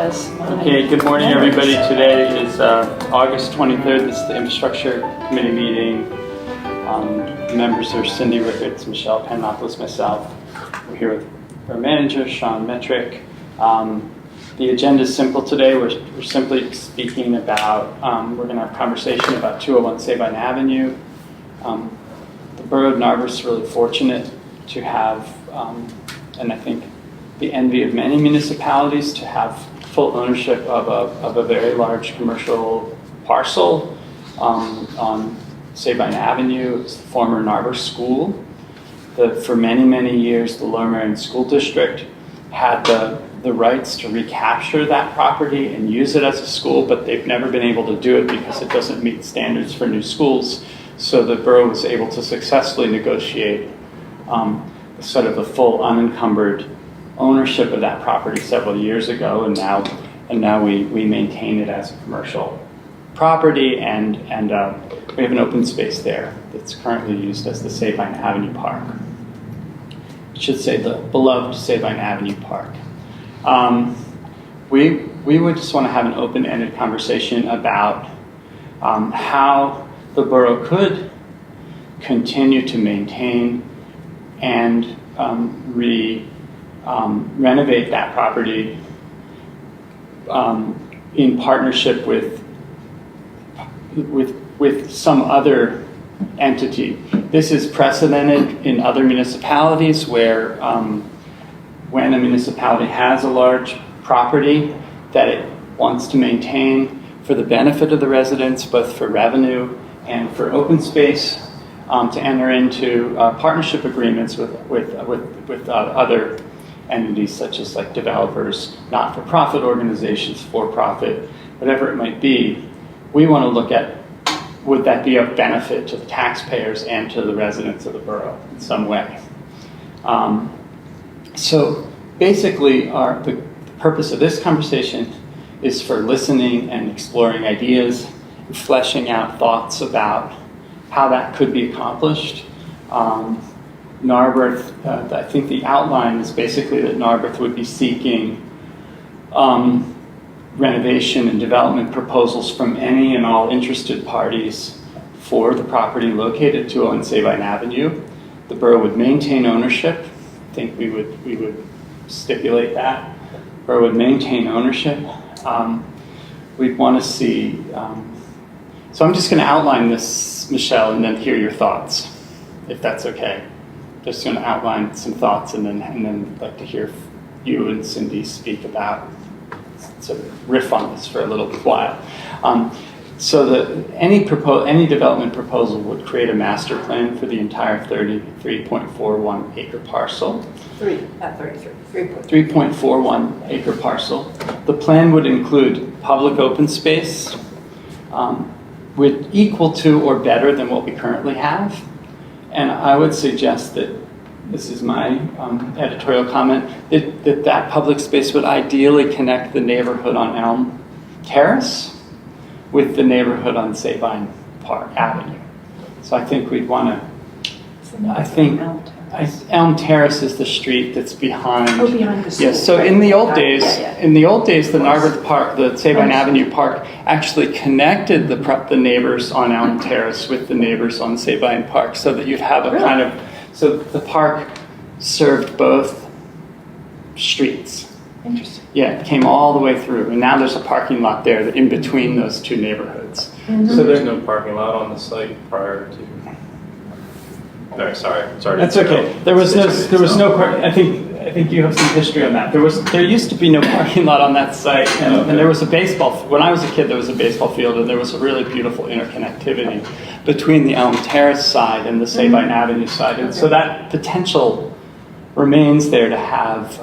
was. Okay, good morning, everybody. Today is August 23rd. This is the Infrastructure Committee meeting. Members are Cindy Ricketts, Michelle Panopoulos, myself. We're here with our manager, Sean Metrick. The agenda is simple today. We're simply speaking about, we're going to have a conversation about 201 Sabine Avenue. The Borough of Narberth is really fortunate to have, and I think the envy of many municipalities, to have full ownership of a very large commercial parcel on Sabine Avenue. It's the former Narberth School. For many, many years, the Lower Merion School District had the rights to recapture that property and use it as a school, but they've never been able to do it because it doesn't meet standards for new schools. So the borough was able to successfully negotiate sort of the full unencumbered ownership of that property several years ago, and now we maintain it as a commercial property, and we have an open space there that's currently used as the Sabine Avenue Park. I should say the beloved Sabine Avenue Park. We would just want to have an open-ended conversation about how the borough could continue to maintain and renovate that property in partnership with some other entity. This is precedented in other municipalities where when a municipality has a large property that it wants to maintain for the benefit of the residents, both for revenue and for open space, to enter into partnership agreements with other entities such as like developers, not-for-profit organizations, for-profit, whatever it might be. We want to look at, would that be of benefit to the taxpayers and to the residents of the borough in some way? So basically the purpose of this conversation is for listening and exploring ideas, and fleshing out thoughts about how that could be accomplished. Narberth, I think the outline is basically that Narberth would be seeking renovation and development proposals from any and all interested parties for the property located at 201 Sabine Avenue. The borough would maintain ownership. I think we would stipulate that. The borough would maintain ownership. We'd want to see, so I'm just going to outline this, Michelle, and then hear your thoughts, if that's okay. Just going to outline some thoughts and then I'd like to hear you and Cindy speak about, sort of riff on this for a little while. So any development proposal would create a master plan for the entire 33.41 acre parcel. 3.41 acre parcel. The plan would include public open space, with equal to or better than what we currently have. And I would suggest that, this is my editorial comment, that public space would ideally connect the neighborhood on Elm Terrace with the neighborhood on Sabine Park Avenue. So I think we'd want to, Elm Terrace is the street that's behind. Oh, behind the school. Yes. So in the old days, the Narberth Park, the Sabine Avenue Park, actually connected the neighbors on Elm Terrace with the neighbors on Sabine Park, so that you'd have a kind of, so the park served both streets. Interesting. Yeah, it came all the way through, and now there's a parking lot there in between those two neighborhoods. Mm-hmm. So there's no parking lot on the site prior to. Sorry. That's okay. There was no parking. I think you have some history on that. There used to be no parking lot on that site, and there was a baseball. When I was a kid, there was a baseball field, and there was a really beautiful interconnectivity between the Elm Terrace side and the Sabine Avenue side, and so that potential remains there to have,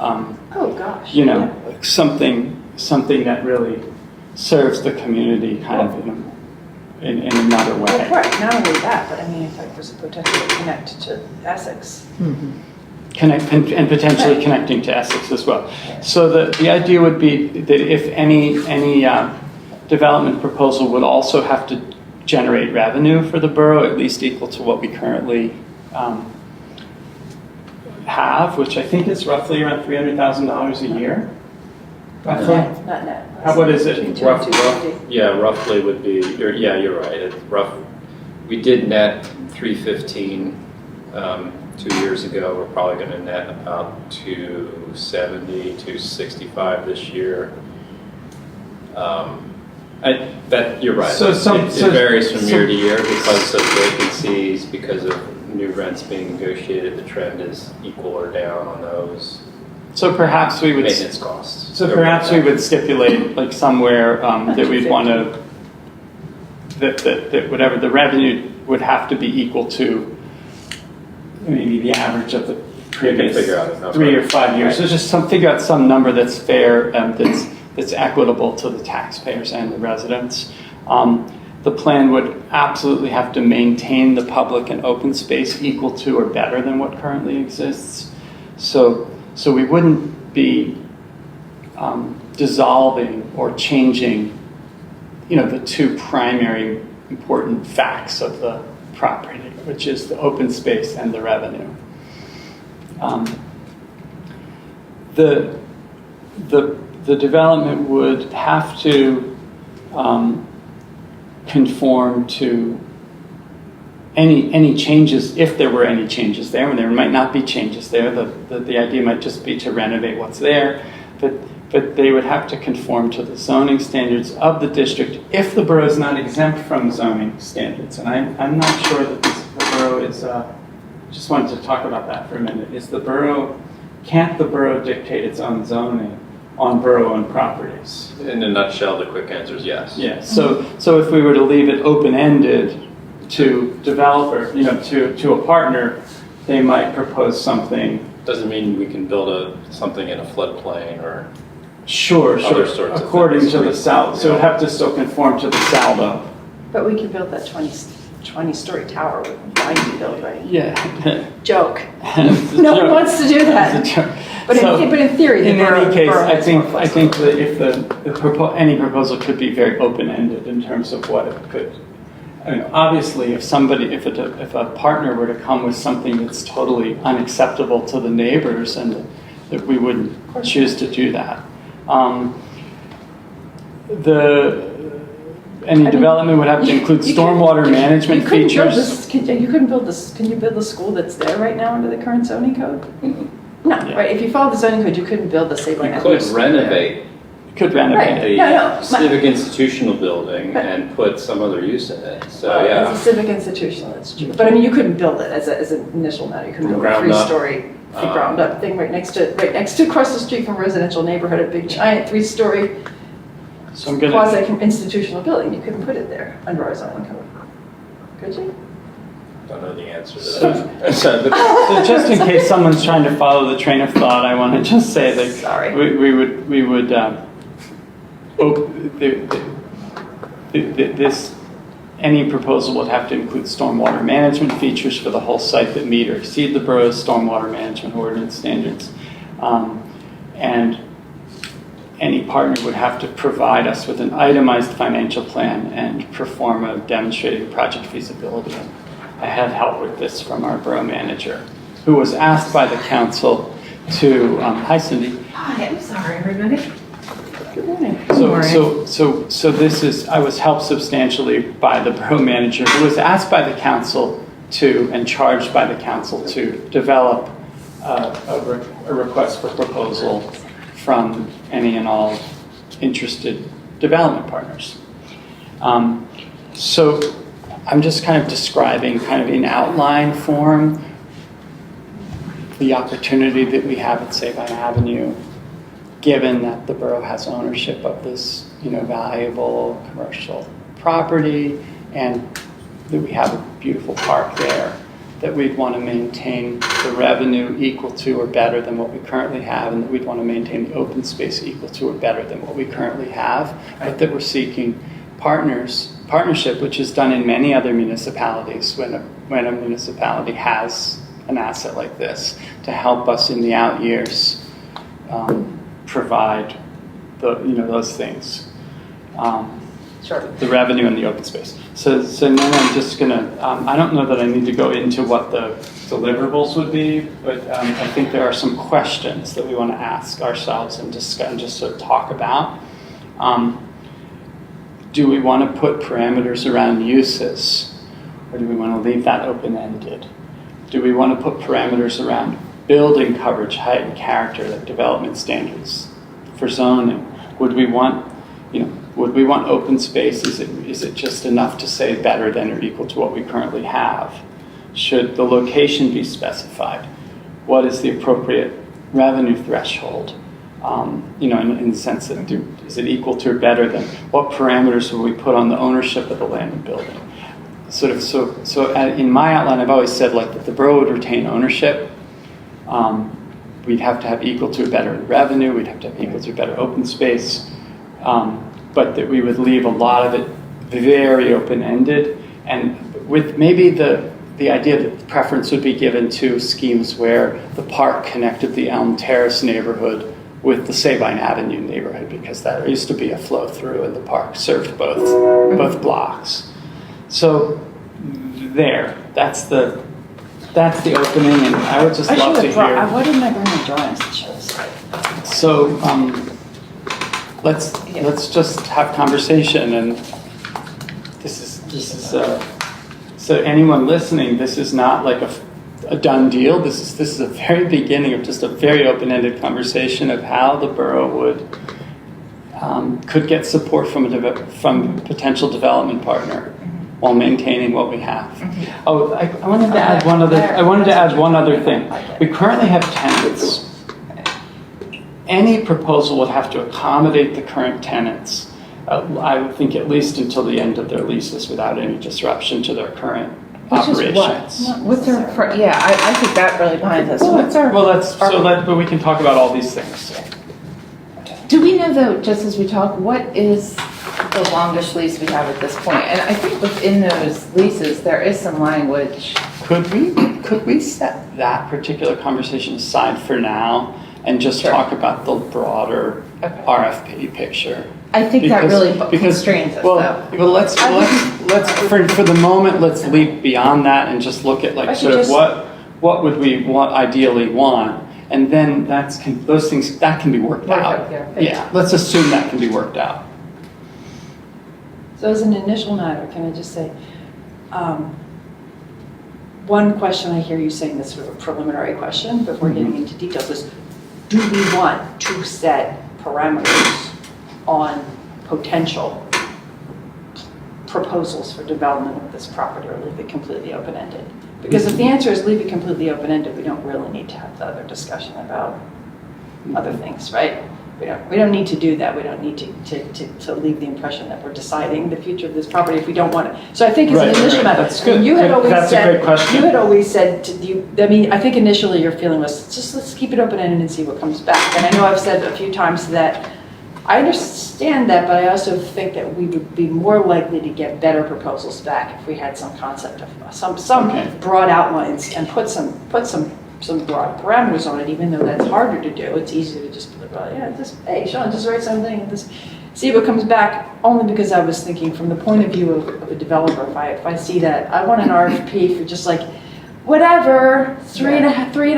something that really serves the community kind of in another way. Well, right, not only that, but I mean, if there's a potential to connect to Essex. Mm-hmm. And potentially connecting to Essex as well. So the idea would be that if any development proposal would also have to generate revenue for the borough, at least equal to what we currently have, which I think is roughly around $300,000 a year. Roughly? Not net. What is it? Between 2 and 250. Yeah, roughly would be, you're right, it's rough. We did net 315 2 years ago. We're probably going to net about 270, 265 this year. You're right. So it varies from year to year because of vacancies, because of new rents being negotiated. The trend is equal or down on those. So perhaps we would maintenance costs. So perhaps we would stipulate like somewhere that we'd want to that whatever the revenue would have to be equal to maybe the average of the previous figure out a number. 3 or 5 years. So just figure out some number that's fair, that's equitable to the taxpayers and the residents. The plan would absolutely have to maintain the public and open space equal to or better than what currently exists. So we wouldn't be dissolving or changing, the two primary important facts of the property, which is the open space and the revenue. The development would have to conform to any changes, if there were any changes there, and there might not be changes there. The idea might just be to renovate what's there, but they would have to conform to the zoning standards of the district if the borough is not exempt from zoning standards. And I'm not sure that the borough is, just wanted to talk about that for a minute. Can't the borough dictate its own zoning on borough-owned properties? In a nutshell, the quick answer is yes. Yeah, so if we were to leave it open-ended to developer, to a partner, they might propose something. Doesn't mean we can build something in a floodplain or Sure. other sorts of according things. to the saldo. So it would have to still conform to the saldo. But we could build that 20-story tower with vine build, right? Yeah. Joke. It's a No joke. one wants to do It's that. a joke. But in theory, the in borough- any case, borough I has think more I think that if any proposal could be very open-ended in terms of what it could. I mean, obviously, if a partner were to come with something that's totally unacceptable to the neighbors, and that we wouldn't choose to do that. Any development would have to include stormwater management features. Can you build the school that's there right now under the current zoning code? No, Yeah. right, if you follow the zoning code, you couldn't build the Save Our You Network could school renovate You could renovate it. a civic institutional building and put some other use in it. So Well, yeah. it's a civic institution, that's true. But I mean, you couldn't build it as an initial matter. You couldn't From build a ground up. three-story, ground up thing right next to across the street from a residential neighborhood, a big giant three-story So I'm gonna. quasi-institutional building. You couldn't put it there under our zoning code. Could you? Don't know the answer to So- that. So just in case someone's trying to follow the train of thought, I want to just say that Sorry. we would any proposal would have to include stormwater management features for the whole site that meet or exceed the borough's stormwater management ordinance standards, and any partner would have to provide us with an itemized financial plan and perform a demonstrating project feasibility. I had help with this from our borough manager, who was asked by the council to, hi Cindy. Hi, I'm sorry, everybody. Good morning. So this is, I was helped substantially by the borough manager, who was asked by the council and charged by the council to develop a request for proposal from any and all interested development partners. So I'm just kind of describing, kind of in outline form, the opportunity that we have at Sabine Avenue, given that the borough has ownership of this, valuable commercial property, and that we have a beautiful park there, that we'd want to maintain the revenue equal to or better than what we currently have, and that we'd want to maintain the open space equal to or better than what we currently have, but that we're seeking partnership, which is done in many other municipalities when a municipality has an asset like this, to help us in the out years provide those things. Sure. the revenue and the open space. So then I'm just gonna, I don't know that I need to go into what the deliverables would be, but I think there are some questions that we want to ask ourselves and discuss and just sort of talk about. Do we want to put parameters around uses, or do we want to leave that open-ended? Do we want to put parameters around building coverage, height, and character, like development standards for zoning? Would we want open space? Is it just enough to say better than or equal to what we currently have? Should the location be specified? What is the appropriate revenue threshold? In the sense that is it equal to or better than? What parameters will we put on the ownership of the land and building? So in my outline, I've always said like that the borough would retain ownership. We'd have to have equal to or better revenue. We'd have to have equal to or better open space. But that we would leave a lot of it very open-ended, and with maybe the idea that preference would be given to schemes where the park connected the Elm Terrace neighborhood with the Sabine Avenue neighborhood, because there used to be a flow through and the park served both blocks. So that's the opening, and I would just love to hear. Why didn't I bring my drawings to show this? So let's just have conversation, and this is so anyone listening, this is not like a done deal. This is a very beginning of just a very open-ended conversation of how the borough could get support from a potential development partner while maintaining what we have. Mm-hmm. Oh, I wanted to add one other. I wanted to add one other thing. We currently have tenants. Any proposal would have to accommodate the current tenants. I would think at least until the end of their leases, without any disruption to their current operations. What's our, I think that really binds us. What's our, But we can talk about all these things. do we know though, just as we talk, what is the longest lease we have at this point? And I think within those leases, there is some language. Could we set that particular conversation aside for now and just talk about the broader RFP picture? I think that really constrains us, though. Well, let's for the moment, let's leap beyond that and just look at what would we ideally want, and then those things that can be worked out. Yeah, let's assume that can be worked out. So as an initial matter, can I just say, one question I hear you saying, this sort of a preliminary question before getting into details, is do we want to set parameters on potential proposals for development of this property, or leave it completely open-ended? Because if the answer is leave it completely open-ended, we don't really need to have the other discussion about other things, right? We don't need to do that. We don't need to leave the impression that we're deciding the future of this property if we don't want it. So I think as an initial matter, that's good. You had always that's said, a great question. You had always said, I think initially your feeling was just let's keep it open-ended and see what comes back. And I know I've said a few times that I understand that, but I also think that we would be more likely to get better proposals back if we had some concept of some broad outlines and put some broad parameters on it. Even though that's harder to do, it's easier to just put, hey, Sean, just write something, see what comes back. Only because I was thinking from the point of view of a developer, if I see that I want an RFP for just like whatever, three and a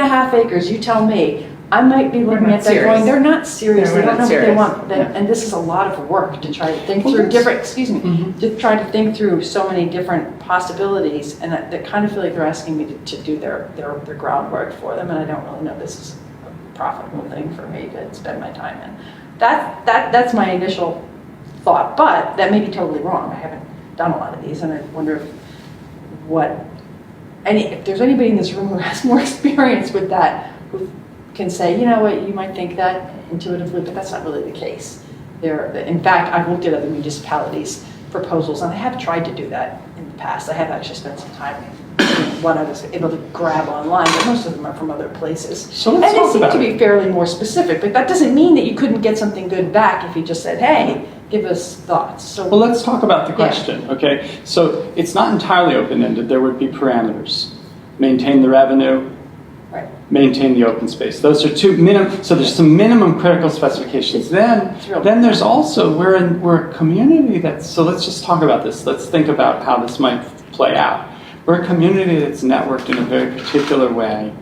half acres, you tell me. I might be looking at that going, they're not serious, they don't know what they want. And this is a lot of work to try to think through to try to think through so many different possibilities, and that kind of feel like they're asking me to do their groundwork for them, and I don't really know this is a profitable thing for me to spend my time in. That's my initial thought, but that may be totally wrong. I haven't done a lot of these, and I wonder if there's anybody in this room who has more experience with that, who can say, you know what, you might think that intuitively, but that's not really the case. In fact, I've looked at other municipalities' proposals, and I have tried to do that in the past. I have actually spent some time in what I was able to grab online, but most of them are from other places. So let's talk about and they seem to be fairly more specific, but that doesn't mean that you couldn't get something good back if you just said, hey, give us thoughts. So, well, let's talk about the question, okay? So it's not entirely open-ended. There would be parameters. Maintain the revenue. Right. maintain the open space. Those are two minimum, so there's some minimum critical specifications. Then there's also, we're a community that's, so let's just talk about this. Let's think about how this might play out. We're a community that's networked in a very particular way.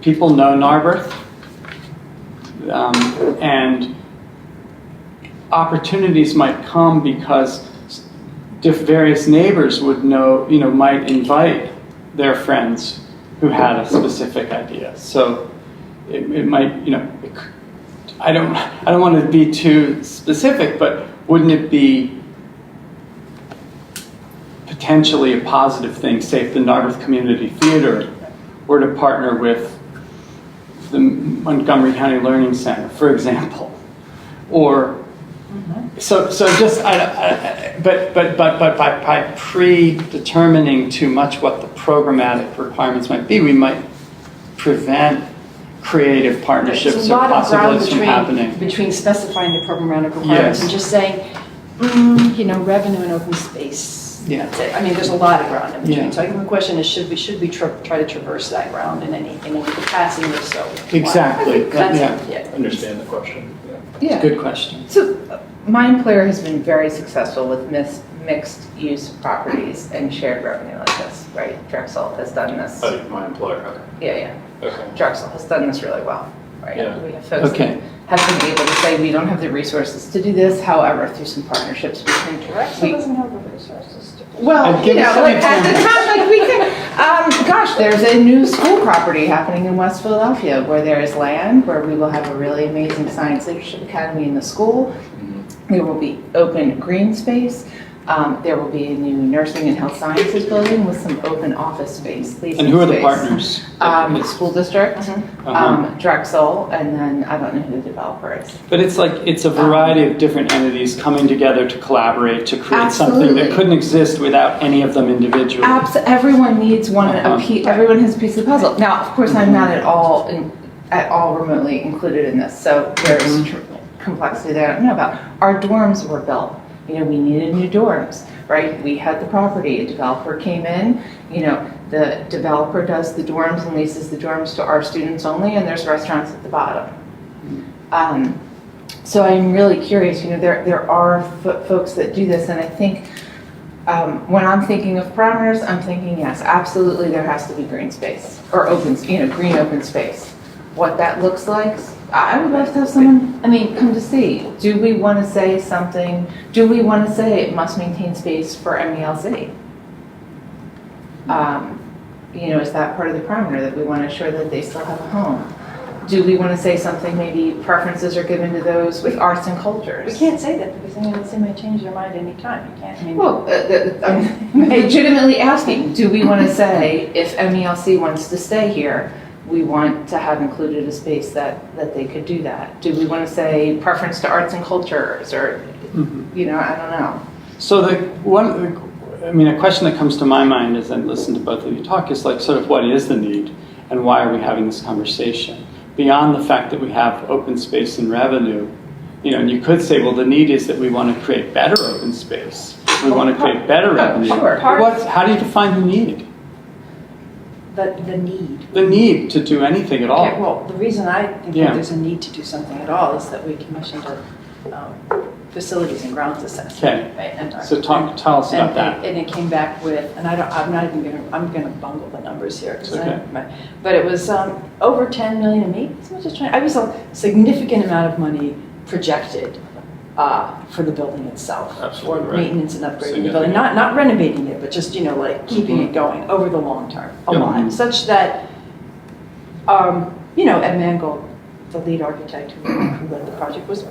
People know Narberth, and opportunities might come because various neighbors would know, might invite their friends who had a specific idea. So it might, I don't want to be too specific, but wouldn't it be potentially a positive thing, say if the Narberth Community Theater were to partner with the Montgomery County Learning Center, for example, or so just but by predetermining too much what the programmatic requirements might be, we might prevent creative partnerships or possibilities from happening. Between specifying the programmatic requirements and just saying, revenue and open space. Yeah. That's it. I mean, there's a lot of ground in between. So I think the question is, should we try to traverse that ground in any capacity? If so, exactly. Understand the question. Yeah. Good question. So my employer has been very successful with mixed-use properties and shared revenue like this, right? Drexel has done this. Oh, my employer, okay. Yeah. Okay. Drexel has done this really well, right? Yeah. We have folks that have been able to say, we don't have the resources to do this, however, through some partnerships between Drexel doesn't have the resources to do it. Well, at the time, we can, there's a new school property happening in West Philadelphia where there is land, where we will have a really amazing science leadership academy in the school. There will be open green space. There will be a new nursing and health sciences building with some open office space. And who are the partners? School district, Drexel, and then I don't know who the developer is. But it's a variety of different entities coming together to collaborate to create something that couldn't exist without any of them individually. Everyone needs one. Everyone has a piece of the puzzle. Now, of course, I'm not at all remotely included in this, so there's complexity that I don't know about. Our dorms were built. We needed new dorms, right? We had the property. A developer came in. The developer does the dorms and leases the dorms to our students only, and there's restaurants at the bottom. So I'm really curious. There are folks that do this, and I think when I'm thinking of parameters, I'm thinking yes, absolutely, there has to be green space or green open space. What that looks like, I would love to have someone, come to see. Do we want to say something? Do we want to say it must maintain space for MELC? Is that part of the parameter that we want to ensure that they still have a home? Do we want to say something, maybe preferences are given to those with arts and cultures? We can't say that because MELC might change their mind any time. You can't. Well, I'm legitimately asking, do we want to say if MELC wants to stay here, we want to have included a space that they could do that? Do we want to say preference to arts and cultures or, I don't know. So a question that comes to my mind as I listen to both of you talk is sort of what is the need and why are we having this conversation? Beyond the fact that we have open space and revenue, and you could say, well, the need is that we want to create better open space. We want to create better revenue. Sure. How do you define the need? The need. The need to do anything at all. Okay, well, the reason I think that there's a need to do something at all is that we commissioned a facilities and grounds assessment. Okay. Right? And So tell us about that. And it came back with, and I'm going to bungle the numbers here. Okay. But it was over 10 million, and maybe as much as 20. I was a significant amount of money projected for the building itself. Absolutely for right. maintenance and upgrading the building, not renovating it, but just keeping it going over the long term, a lot, such that Ed Mangold, the lead architect who led the project, was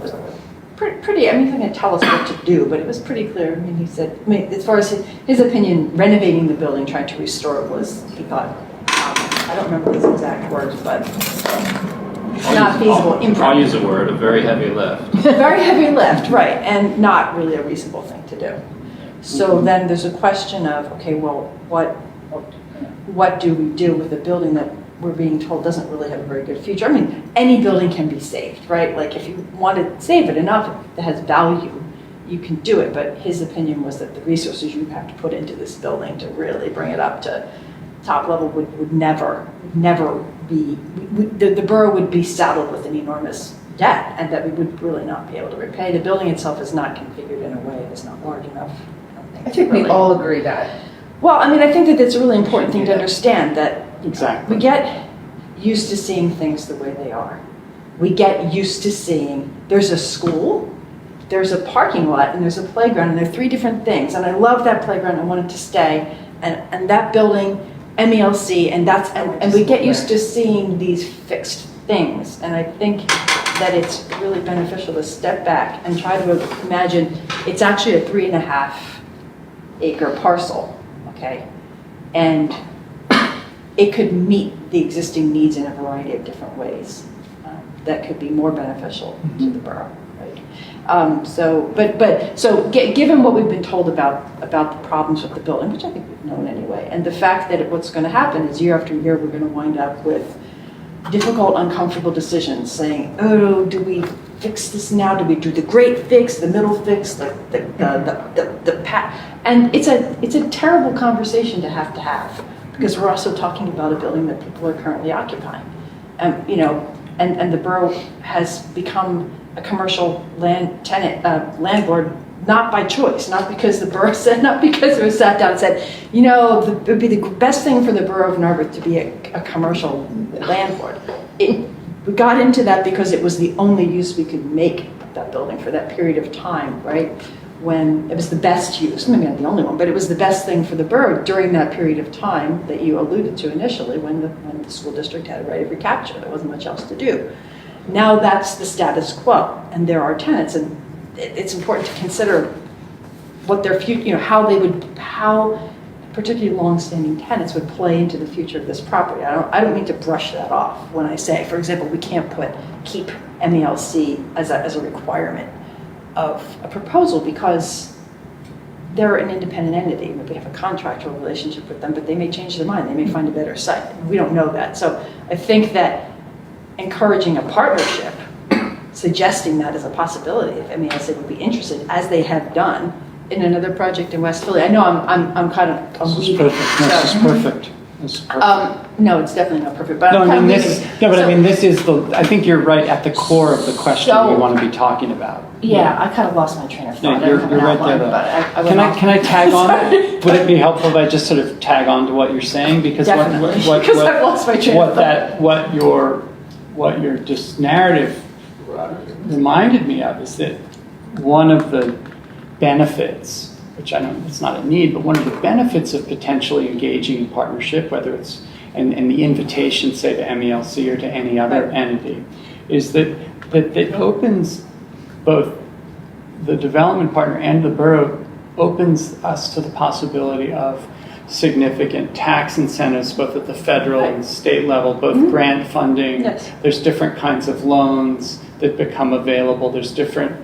pretty. He didn't tell us what to do, but it was pretty clear. He said, as far as his opinion, renovating the building, trying to restore it was, he thought, I don't remember his exact words, but. Not feasible, impractical. I'll use a word, a very heavy lift. Very heavy lift, right, and not really a reasonable thing to do. So then there's a question of, okay, well, what do we do with a building that we're being told doesn't really have a very good future? Any building can be saved, right? If you want to save it enough that has value, you can do it. But his opinion was that the resources you have to put into this building to really bring it up to top level would never be, the borough would be saddled with an enormous debt, and that we would really not be able to repay. The building itself is not configured in a way that's not large enough. I think we all agree that. Well, I mean, I think that it's a really important thing to understand that Exactly. we get used to seeing things the way they are. We get used to seeing there's a school, there's a parking lot, and there's a playground, and they're three different things. And I love that playground. I want it to stay. And that building, MELC, and we get used to seeing these fixed things. And I think that it's really beneficial to step back and try to imagine it's actually a 3.5 acre parcel, okay? And it could meet the existing needs in a variety of different ways that could be more beneficial to the borough, right? Given what we've been told about the problems with the building, which I think we've known anyway, and the fact that what's going to happen is year after year we're going to wind up with difficult, uncomfortable decisions, saying, "Oh, do we fix this now? Do we do the great fix, the middle fix, the pat?" And it's a terrible conversation to have because we're also talking about a building that people are currently occupying, and the borough has become a commercial landlord, not by choice, not because the borough said, not because it was sat down and said, it would be the best thing for the borough of Narberth to be a commercial landlord. We got into that because it was the only use we could make that building for that period of time, right? When it was the best use, maybe not the only one, but it was the best thing for the borough during that period of time that you alluded to initially when the school district had a right of recapture. There wasn't much else to do. Now that's the status quo, and there are tenants, and it's important to consider what their future, how particularly long-standing tenants would play into the future of this property. I don't mean to brush that off when I say, for example, we can't keep MELC as a requirement of a proposal because they're an independent entity. We have a contractual relationship with them, but they may change their mind. They may find a better site. We don't know that. So I think that encouraging a partnership, suggesting that as a possibility, if MELC would be interested, as they have done in another project in West Philly. I know I'm kind of This is perfect. No, this is perfect. This is perfect. No, it's definitely not perfect, but No, I'm I kind mean, of this, leaving. no, but So- I mean, this is I think you're right at the core of the question we want to be talking about. Yeah, I kind of lost my train of thought. No, you're right there, though. Can I tag on? Would it be helpful if I just sort of tag on to what you're saying? Because Definitely, because I've lost my train of thought. What your just narrative reminded me of is that one of the benefits, which I know it's not a need, but one of the benefits of potentially engaging in partnership, whether it's and the invitation, say, to MELC or to any other entity, is that it opens both the development partner and the borough opens us to the possibility of significant tax incentives, both at the federal and state level, both grant funding. Yes. There's different kinds of loans that become available. There's different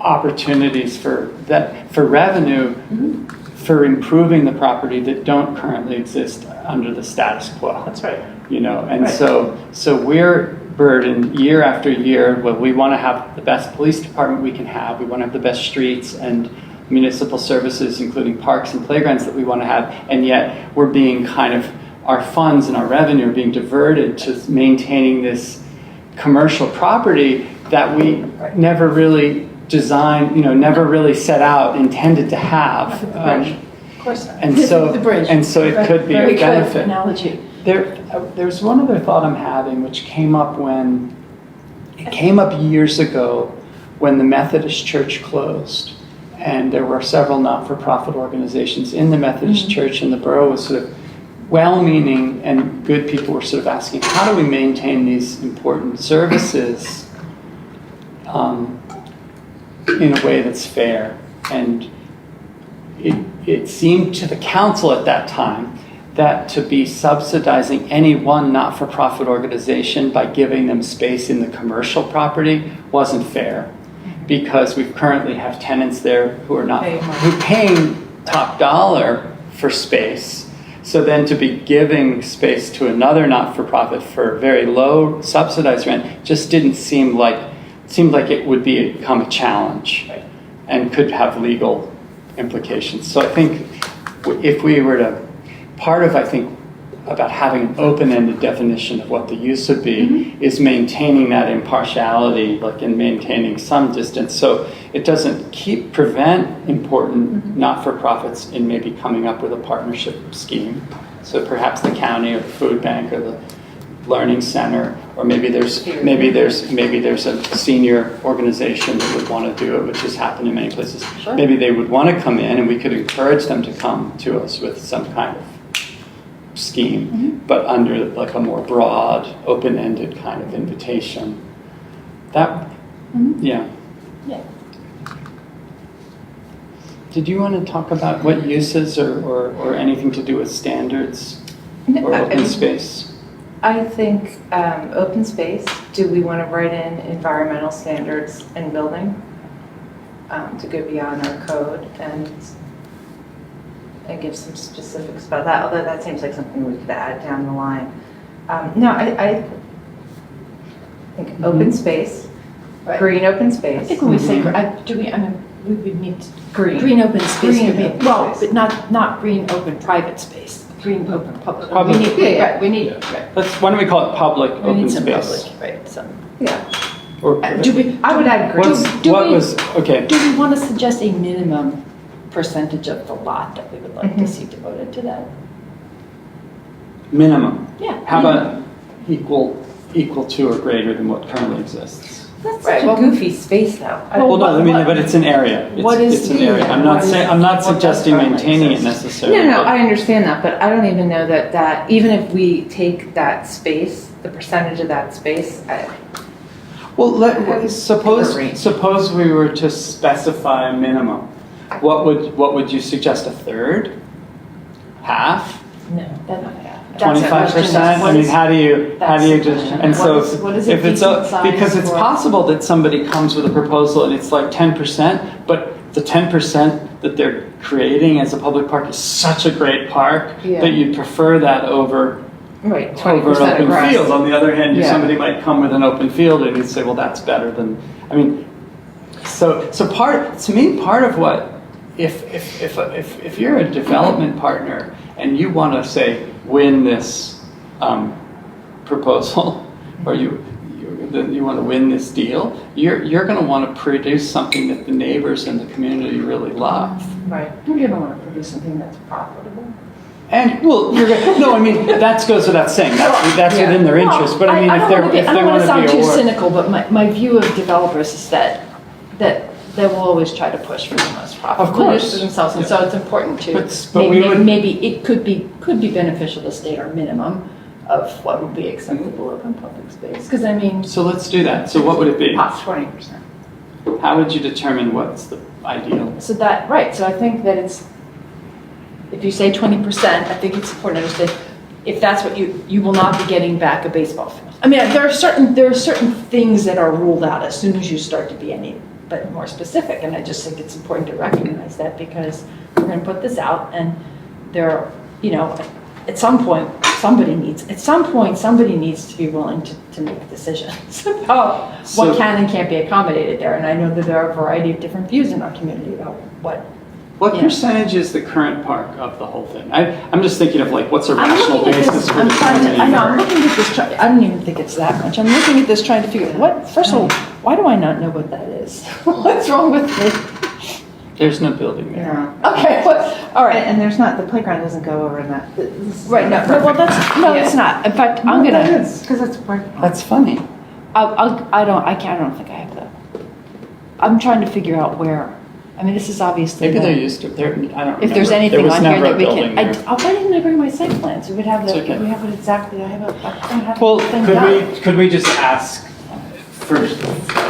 opportunities for revenue, for improving the property that don't currently exist under the status quo. That's right. And so we're burdened year after year. Well, we want to have the best police department we can have. We want to have the best streets and municipal services, including parks and playgrounds that we want to have. And yet we're being our funds and our revenue are being diverted to maintaining this commercial property that we never really designed, never really set out, intended to have. The bridge. Of course. And so, the bridge. and so it could be Very a benefit. good analogy. There's one other thought I'm having, which came up years ago when the Methodist Church closed, and there were several not-for-profit organizations in the Methodist Church, and the borough was sort of well-meaning and good people were sort of asking, how do we maintain these important services in a way that's fair? And it seemed to the council at that time that to be subsidizing any one not-for-profit organization by giving them space in the commercial property wasn't fair, because we currently have tenants there who are paying top dollar for space. So then to be giving space to another not-for-profit for very low subsidized rent just seemed like it would become a challenge and could have legal implications. So I think if we were to, part of, I think, about having an open-ended definition of what the use would be is maintaining that impartiality, like in maintaining some distance, so it doesn't prevent important not-for-profits in maybe coming up with a partnership scheme. So perhaps the county or the food bank or the learning center, or maybe there's a senior organization that would want to do it, which has happened in many places. Sure. Maybe they would want to come in, and we could encourage them to come to us with some kind of scheme, but under like a more broad, open-ended kind of invitation. That, yeah. Yeah. Did you want to talk about what uses or anything to do with standards or open space? I think open space, do we want to write in environmental standards in building to go beyond our code and give some specifics about that, although that seems like something we could add down the line. No, I think open space, Right. green open I space. think when we say, we would need Green open space. Green could be- open Well, space. but not green open private space, green open public. Public. We need, Yeah. right, we need, right. Why don't we call it public We open need some space? public, right, some. Yeah, Or, Do we, I would add green. okay. Do we want to suggest a minimum percentage of the lot that we would like to see devoted to that? Minimum. Yeah. How about equal to or greater than what currently exists? That's Right, such a well- goofy space though. Well, no, I mean, but it's an area. What is it's an the- area. I'm not saying, I'm not what suggesting does currently maintaining it exist? necessarily. No, but- I understand that, but I don't even know that even if we take that space, the percentage of that space, Well, suppose range. we were to specify a minimum. What would you suggest? A third? Half? No, that's not bad. 25%? I mean, how do you That's the just, question. and so What is a if it's, decent size because it's for- possible that somebody comes with a proposal and it's like 10%, but the 10% that they're creating as a public park is such a great park Yeah. that you'd prefer that over right, an 20% of open grass. field. On the other hand, Yeah. somebody might come with an open field and you'd say, well, that's better than, I mean, so to me, part of what, if you're a development partner and you want to say, win this proposal, or you want to win this deal, you're going to want to produce something that the neighbors and the community really love. Right. We're going to want to produce something that's profitable. And well, no, I mean that goes without saying. That's Yeah. within their interest. But I mean, if they want to be I don't want to sound too aware. cynical, but my view of developers is that they will always try to push for the most profit. Of course. For themselves, and so it's important to But we would- maybe it could be beneficial to state our minimum of what would be acceptable open public space. Because I mean, So let's do that. So what would it be? 20%. How would you determine what's the ideal? so I think that it's, if you say 20%, I think it's important to understand if that's what you will not be getting back a baseball field. I mean, there are certain things that are ruled out as soon as you start to be any but more specific, and I just think it's important to recognize that because we're going to put this out, and there, at some point somebody needs to be willing to make decisions about So- what can and can't be accommodated there, and I know that there are a variety of different views in our community about What Yeah. percentage is the current park of the whole thing? I'm just thinking of like, what's a I'm rational looking at basis this, for I'm trying to, determining? I know, I'm looking at this, I don't even think it's that much. I'm looking at this trying to figure out first of all, why do I not know what that is? What's wrong with me? There's no building there. Yeah. Okay, all right. And there's not, the playground doesn't go over in that. This is Right, no, it's not. In fact, I'm gonna, Because it's parking lot. That's funny. I don't think I have that. I'm trying to figure out where, I mean, this is obviously. Maybe the- they're used to, I don't remember. If there's There anything was on here never that a we building can, there. why didn't I bring my site plans? We would have It's that, okay. we have it exactly, I don't have Well, the thing done. Could we just ask first,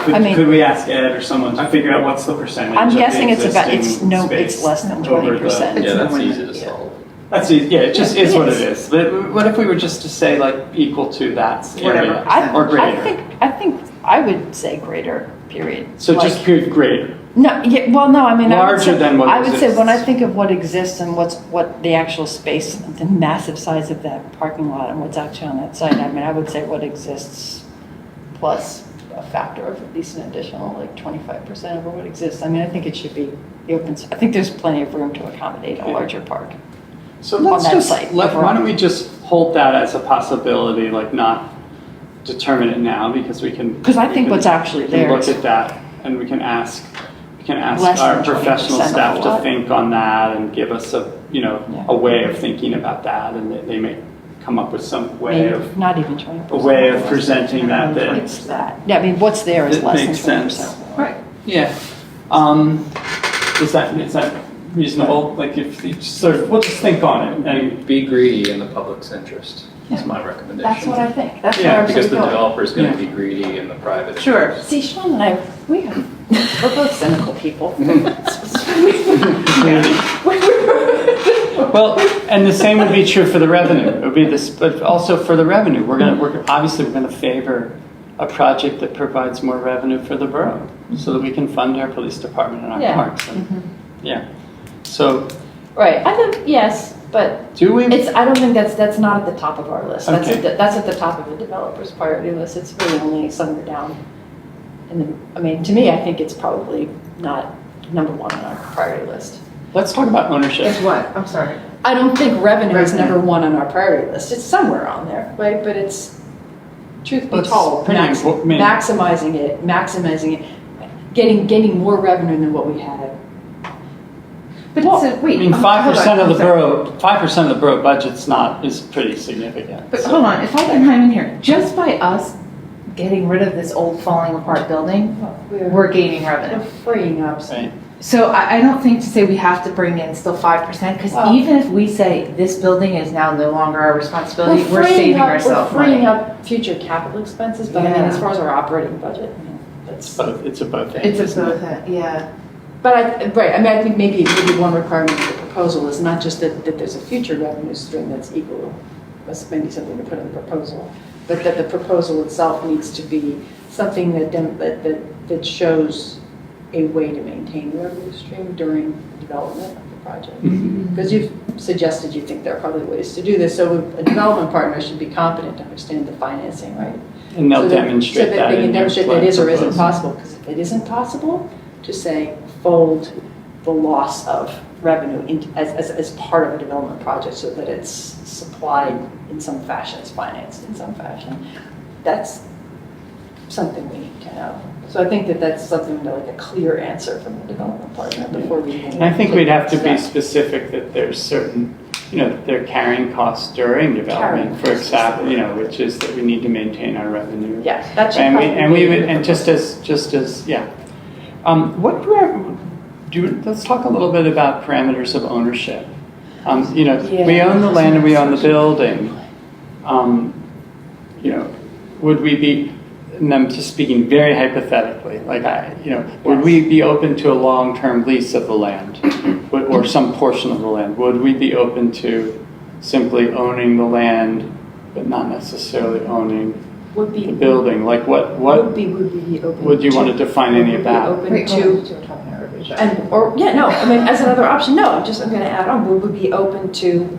I mean- could we ask Ed or someone to figure out what's the percentage? I'm of the guessing it's existing space it's less than over the- 20%. Yeah, that's It's easy more to than- solve. That's easy. Yeah, it just is what it It is. But what if we were just to say like equal to that area I- or greater? I think I would say greater, period. So Like- just period greater. No, yeah, well, no, I mean, I would Larger say, than what I would say when I exists. think of what exists and what the actual space, the massive size of that parking lot and what's actually on that site, I mean, I would say what exists plus a factor of at least an additional like 25% over what exists. I mean, I think it should be the open, I think there's plenty of room to accommodate a larger park. So on let's that just, site why overall. don't we just hold that as a possibility, like not determine it now, because we can. Because I we think can- what's actually we can there look is at that, and we can ask Less our than professional 20% of staff the to lot. think on that and give us a, Yeah. a way of thinking about that, and they may come up with some way of, maybe not even 20%. a way of presenting that It's that. Yeah, I mean, what's there is that less makes than 20%. sense. Right. Yeah. Is that reasonable? Like if you just sort of, we'll just think on it and. Be greedy in the public's interest, is my recommendation. That's what I think. That's Yeah, where I'm Because sort the of going. developer's gonna Yeah. be greedy in the private. Sure. interest. See, Sean and I, we're both cynical people. Well, and the same would be true for the revenue. It would be this, but also for the revenue, we're gonna favor a project that provides more revenue for the borough, so that we can fund our police department and our Yeah. parks. And, yeah. So, Right, I think, yes, but do we? I don't think that's not at the top of our list. That's Okay. that's at the top of the developer's priority list. It's really only somewhere down. I mean, to me, I think it's probably not number one on our priority list. Let's talk about ownership. It's what? I'm sorry. I don't think revenue is Revenue. number one on our priority list. It's somewhere on there, right? But it's, truth be Well, it's told, pretty important. maximizing it, getting more revenue than what we had. But Well, so, wait. I mean, hold 5% on, of the I'm sorry. borough, 5% of the borough budget's is pretty significant. But So- hold on, if I can chime in here, just by us getting rid of this old falling apart building, we're gaining revenue. We're freeing up. Right. So I don't think to say we have to bring in still 5%, because Well- even if we say this building is now no longer our responsibility, we're freeing saving up- ourselves We're freeing money. up future capital expenses, but I mean, Yeah. as far as our operating budget, I mean, that's. Both, it's a both. It's isn't a it? both, yeah. But right, I mean, I think maybe one requirement of the proposal is not just that there's a future revenue stream that's equal, that's maybe something to put in the proposal, but that the proposal itself needs to be something that shows a way to maintain the revenue stream during development of the project. Mhm. Because you've suggested you think there are probably ways to do this, so a development partner should be competent to understand the financing, right? And they'll So demonstrate so that they can in their demonstrate that is or isn't proposal. possible, because if it isn't possible, to say, fold the loss of revenue as part of a development project so that it's supplied in some fashion, it's financed in some fashion. That's something we need to know. So I think that's something like a clear answer from the development partner before we even. And I think we'd have to be take specific that there's certain, that they're carrying costs during development, for example, which is that we need to maintain our revenue. Yeah, that should And we, probably and we be would, in the and just as, yeah. Let's talk a little bit about parameters of ownership. We own the land and we own the building. Would we be, and I'm just speaking very hypothetically, would we be open to a long-term lease of the land or some portion of the land? Would we be open to simply owning the land but not necessarily owning Would be. the building? Like what Would we be open would you to- want to define would any we of be that? open Wait, to, hold on, we're talking about rubbish. I mean, as another option, no, I'm going to add on, would we be open to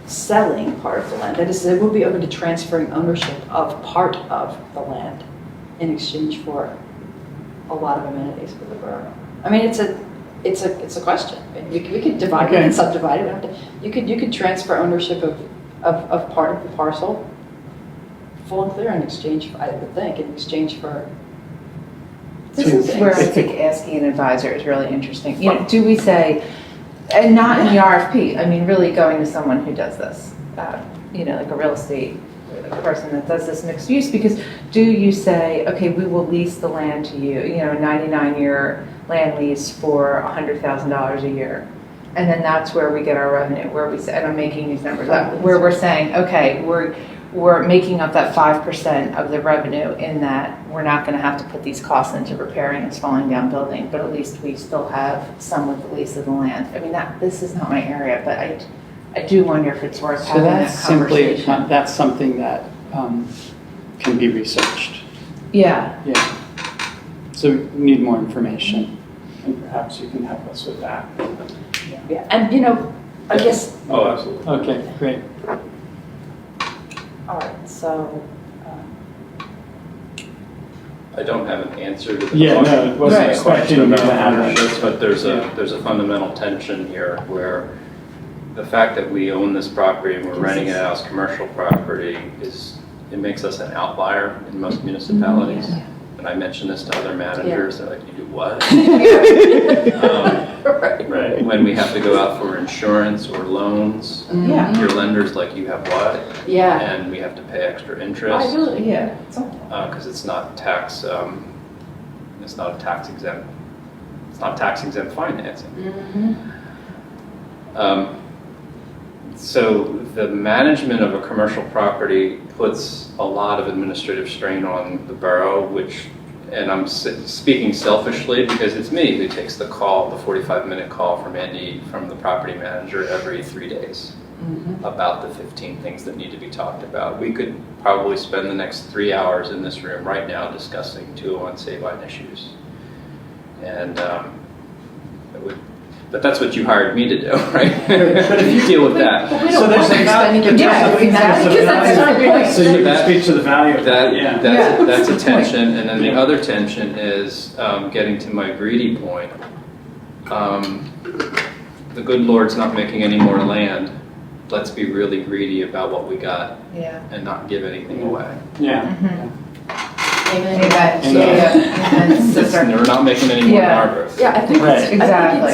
selling part of the land? That is, would we be open to transferring ownership of part of the land in exchange for a lot of amenities for the borough? I mean, it's a question. We could divide it and subdivide it. You could transfer ownership of part of the parcel full and clear in exchange, I would think, in exchange for. This is where I think asking an advisor is really interesting. Do we say, and not in the RFP, I mean, really going to someone who does this, like a real estate person that does this mixed use, because do you say, okay, we will lease the land to you, a 99-year land lease for $100,000 a year. And then that's where we get our revenue, where we say, and I'm making these numbers up, where we're saying, okay, we're making up that 5% of the revenue in that we're not going to have to put these costs into repairing this falling down building, but at least we still have some with the lease of the land. I mean, this is not my area, but I do wonder if it's worth having that conversation. That's something that can be researched. Yeah. Yeah. So we need more information, and perhaps you can help us with that. Yeah, and I guess, Oh, absolutely. Okay, great. all right, so, I don't have an answer to the Yeah, question. no, it wasn't Right. expecting you to have that. ownership, but there's Yeah. a fundamental tension here where the fact that we own this property and we're renting it out as commercial property it makes us an outlier in most municipalities. Yeah. And I mention this to other managers, they're like, you do what? Right. When we have to go out for insurance or loans, Yeah. your lender's like, you have what? Yeah. And we have to pay extra I interest really, Yeah. because it's not tax exempt. It's not tax exempt financing. So the management of a commercial property puts a lot of administrative strain on the borough, and I'm speaking selfishly because it's me who takes the call, the 45-minute call from Andy, from the property manager every 3 days about the 15 things that need to be talked about. We could probably spend the next 3 hours in this room right now discussing 201 Sabine issues. And but that's what you hired me to do, right? But if you deal with that. But we So don't there's want a to spend value- any Yeah, time. exactly. Because that's not the point. So you can speak to the value of that, yeah. That's a That's the point. tension, and then the Yeah. other tension is getting to my greedy point. The good Lord's not making any more land. Let's be really greedy about what we got Yeah. and not give anything away. Yeah. Amen. Amen. Amen. Yeah. And sister. We're not making any more Yeah. Narberth. Yeah, I think Right. it's, Exactly.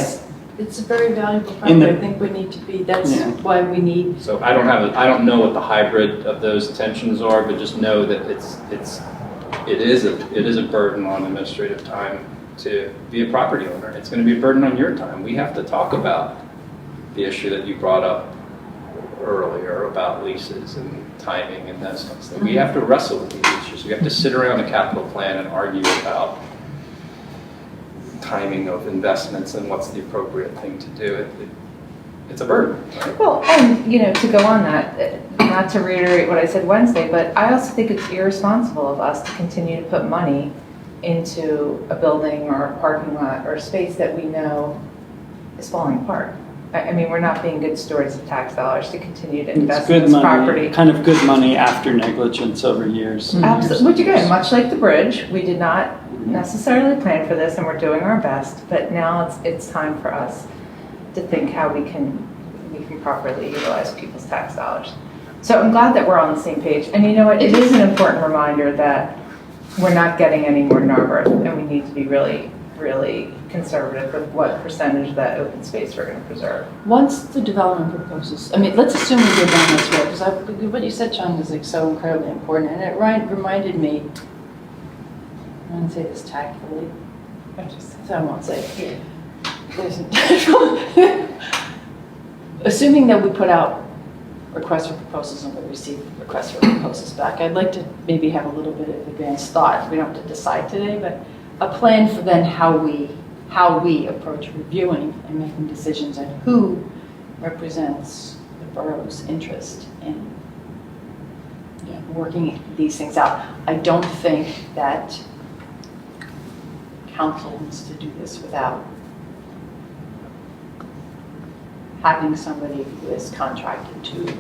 it's a very valuable In fact. the- I think we need to be, that's Yeah. why we need, So I don't know what the hybrid of those tensions are, but just know that it is a burden on administrative time to be a property owner. It's going to be a burden on your time. We have to talk about the issue that you brought up earlier about leases and timing and those kinds of things. We have to wrestle with these issues. We have to sit around a capital plan and argue about timing of investments and what's the appropriate thing to do. It's a burden, right? Well, and, to go on that, not to reiterate what I said Wednesday, but I also think it's irresponsible of us to continue to put money into a building or a parking lot or a space that we know is falling apart. I mean, we're not being good stewards of tax dollars to continue to It's invest in good this money, property. kind of good money after negligence over years. Absolutely, which again, much like the bridge, we did not necessarily plan for this and we're doing our best, but now it's time for us to think how we can properly utilize people's tax dollars. So I'm glad that we're on the same page. And you know what, it is an important reminder that we're not getting any more Narberth and we need to be really, really conservative with what percentage of that open space we're going to preserve. once the development proposes, I mean, let's assume we go down this road, because what you said, John, was like so incredibly important, and it reminded me, I want to say this tactfully, so I won't say it here. Assuming that we put out requests for proposals and we receive requests for proposals back, I'd like to maybe have a little bit of advanced thought. We don't have to decide today, but a plan for then how we approach reviewing and making decisions on who represents the borough's interest in working these things out. I don't think that council needs to do this without having somebody who is contracted to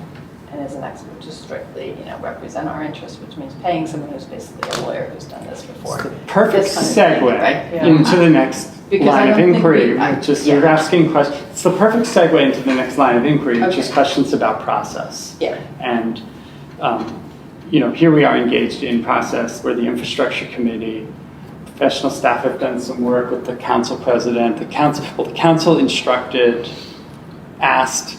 and is an expert to strictly, represent our interests, which means paying someone who's basically a lawyer who's done this before. It's the perfect This kind of thing, segue right? Yeah. into the next Because I line of don't think inquiry, we- which is yeah. you're asking questions. It's the perfect segue into the next line of inquiry, which is Okay. questions about process. Yeah. And, here we are engaged in process where the infrastructure committee, professional staff have done some work with the council president. The council asked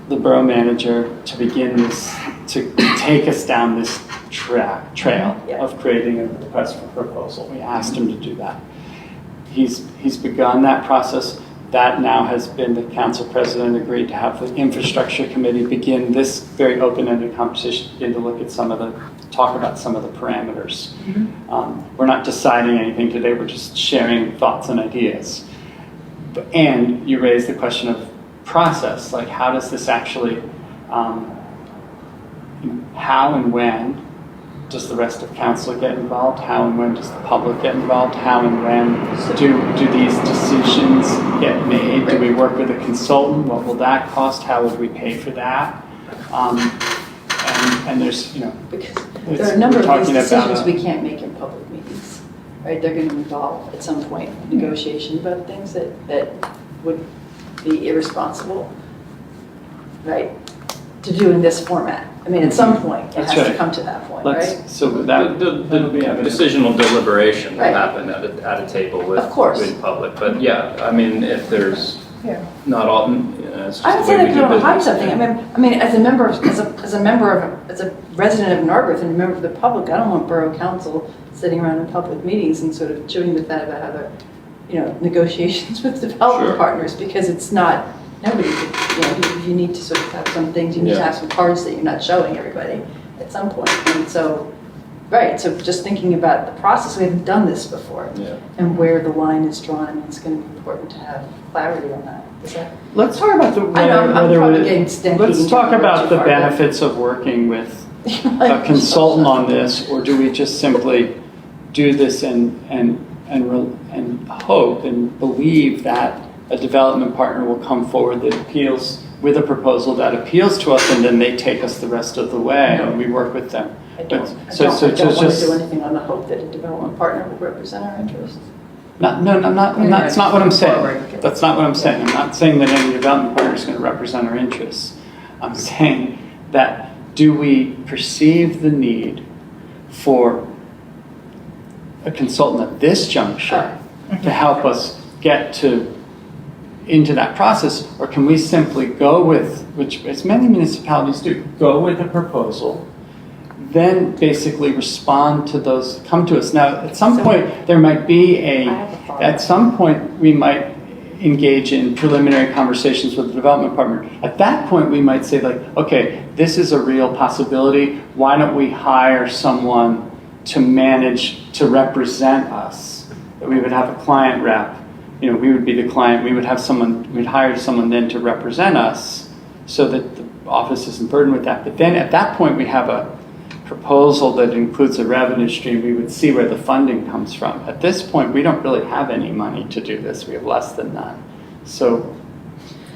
the borough manager to begin this, to take us down this trail Yeah. of creating a request for proposal. We asked him to do that. He's begun that process. That now has been, the council president agreed to have the infrastructure committee begin this very open-ended conversation, begin to talk about some of the parameters. We're not deciding anything today, we're just sharing thoughts and ideas. And you raised the question of process, like how does this actually, how and when does the rest of council get involved? How and when does the public get involved? How and when do these decisions get made? Do we work with a consultant? What will that cost? How would we pay for that? And there's, Because there are a number we're of these talking about decisions we can't make in public meetings. right? They're going to involve at some point negotiation about things that would be irresponsible, right, to do in this format. I mean, at some point, it That's has to right. come to that point, right? So The that'll be evident. decisional deliberation will Right. happen at a table with, Of course. in public. But yeah, I mean, if there's Yeah. not all, it's just I would the say way that we do you don't hide business. something. I mean, as a member, as a resident of Narberth and a member of the public, I don't want borough council sitting around in public meetings and sort of chewing the fat about how they're, negotiations with development Sure. partners, because it's not, nobody could, you need to sort of have some things, you need to Yeah. have some cards that you're not showing everybody at some point. And so, right, so just thinking about the process, we haven't done this before. Yeah. And where the line is drawn, and it's going to be important to have clarity on that. Is that? Let's talk about the I know, I'm whether probably we- getting stampeded let's talk into about too the far, but- benefits of working with a consultant on this, or do we just simply do this and hope and believe that a development partner will come forward that appeals with a proposal that appeals to us, and then they take us the rest of the way and we work with them? I don't So- want so to just- do anything on the hope that a development partner will represent our interests. That's not what I'm saying. Forward. That's not what I'm saying. I'm not saying that any development partner is going to represent our interests. I'm saying that do we perceive the need for a consultant at this juncture to help us get into that process, or can we simply go with, which as many municipalities do, go with a proposal, then basically respond to those come to us. Now, at some point, there might be at some point, we might engage in preliminary conversations with the development partner. At that point, we might say like, okay, this is a real possibility. Why don't we hire someone to represent us? That we would have a client rep. We would be the client. We'd hire someone then to represent us so that the office isn't burdened with that. But then at that point, we have a proposal that includes a revenue stream. We would see where the funding comes from. At this point, we don't really have any money to do this. We have less than none. So,